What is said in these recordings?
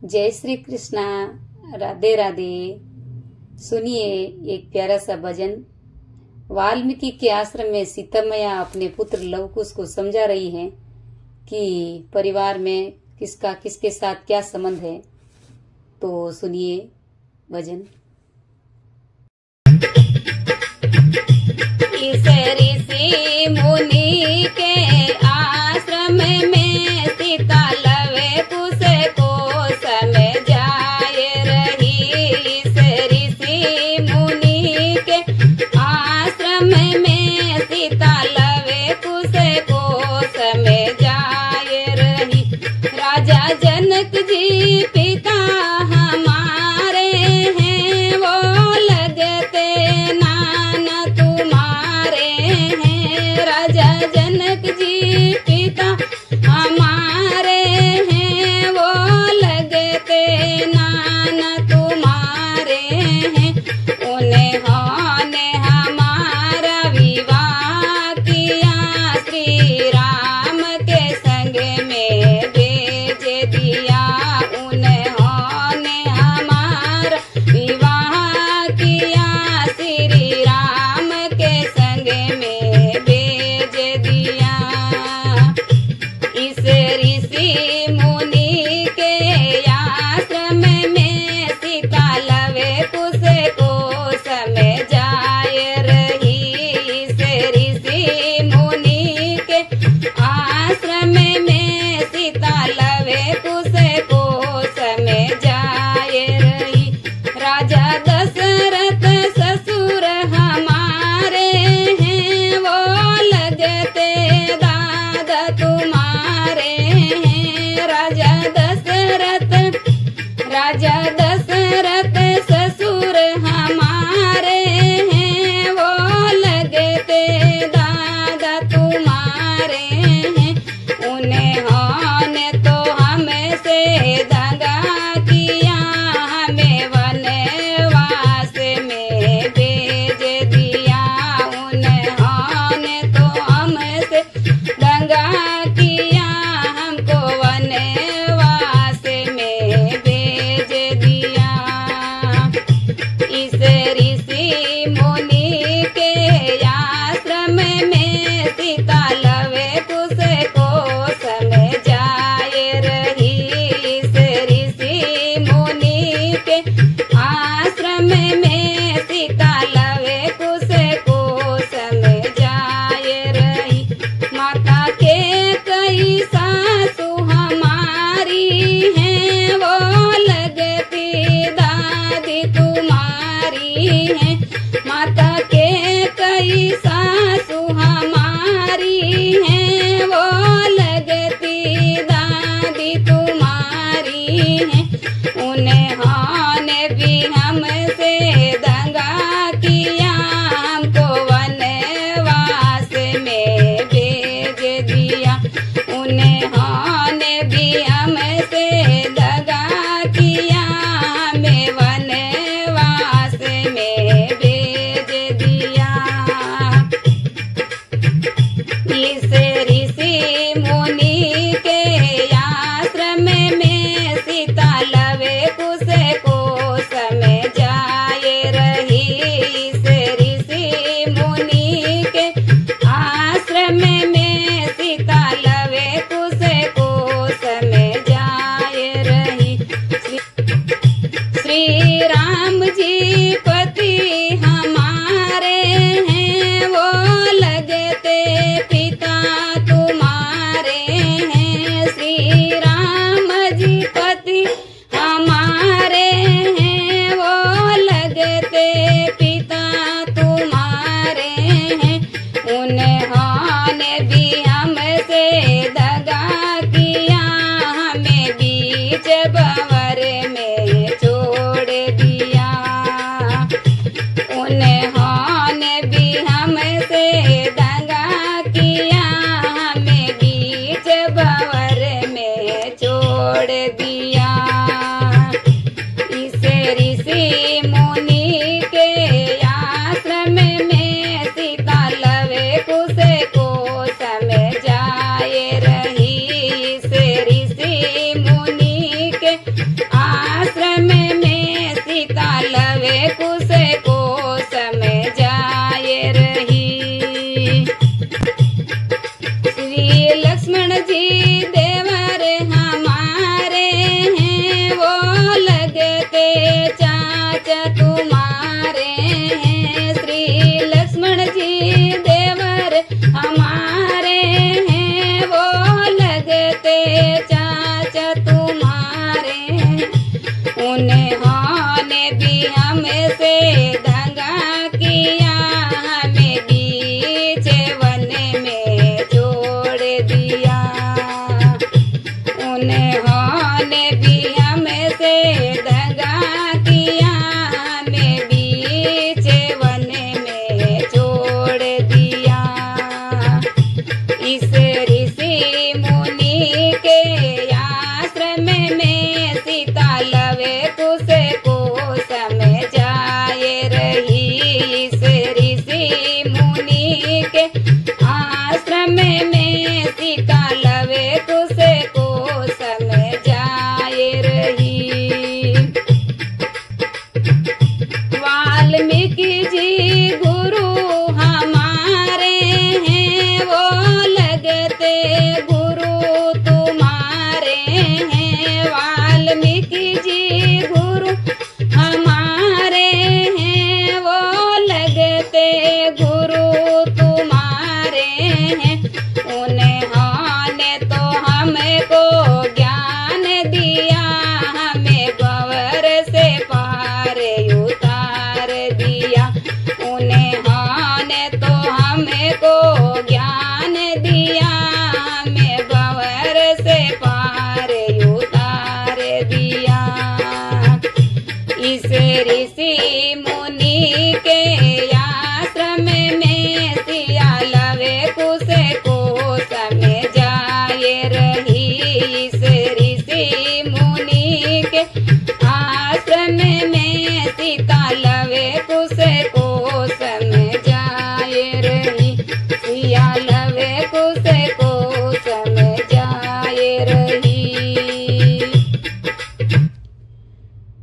जय श्री कृष्णा, राधे राधे। सुनिए एक प्यारा सा भजन। वाल्मीकि के आश्रम में सीता मैया अपने पुत्र लवकुश को समझा रही हैं कि परिवार में किसका किसके साथ क्या संबंध है। तो सुनिए भजन। इस ऋषि मुनि के आश्रम में सीता लवकुश को समझाए रही। इस ऋषि मुनि के आश्रम में सीता लवकुश को समझाए रही। राजा जनक जी पिता हमारे हैं, वो लगते नाना तुम्हारे हैं। राजा जनक जी पिता हमारे हैं, वो लगते नाना तुम्हारे हैं। उन्होंने हमारा विवाह किया, श्री राम के संग में भेज दिया। उन्होंने हमारा विवाह किया, श्री राम के संग में भेज दिया। इस ऋषि मुनि के आश्रम में सीता लवकुश को समझाए रही। इस ऋषि मुनि के आश्रम में सीता लवकुश को समझाए रही। राजा दशरथ ससुर हमारे हैं, वो लगते दादा तुम्हारे हैं। राजा दशरथ ससुर हमारे हैं, वो लगते दादा तुम्हारे हैं। उन्होंने तो हमसे दगा किया, हमें वनवास में भेज दिया। उन्होंने तो हमसे दगा किया, हमको वनवास में भेज दिया। इस ऋषि मुनि के आश्रम में सीता लवकुश को समझाए रही। इस ऋषि मुनि के आश्रम में सीता लवकुश को समझाए रही। माता के कई सासू हमारी हैं, वो लगती दादी तुम्हारी हैं। माता के कई सासू हमारी हैं, वो लगती दादी तुम्हारी हैं। उन्होंने भी हमसे दगा किया, हमको वनवास में भेज दिया। उन्होंने भी हमसे दगा किया, हमें वनवास में भेज दिया। इस ऋषि मुनि के आश्रम में सीता लवकुश को समझाए रही। इस ऋषि मुनि के आश्रम में सीता लवकुश को समझाए रही। श्री राम जी पति हमारे हैं, वो लगते पिता तुम्हारे हैं। श्री राम जी पति हमारे हैं, वो लगते पिता तुम्हारे हैं। उन्होंने भी हमसे दगा किया, हमें बीच भंवर में छोड़ दिया। उन्होंने भी हमसे दगा किया, हमें बीच भंवर में छोड़ दिया। इस ऋषि मुनि के आश्रम में सीता लवकुश को समझाए रही। इस ऋषि मुनि के ऋषि मुनि के आश्रम में सिया लवे कुश कोश में जाए रही। इस ऋषि मुनि के आश्रम में सीता लवे कुश कोश में जाए रही। सिया लवे कुश कोश में जाए रही।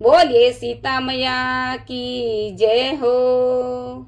बोलिए सीता मैया की जय हो।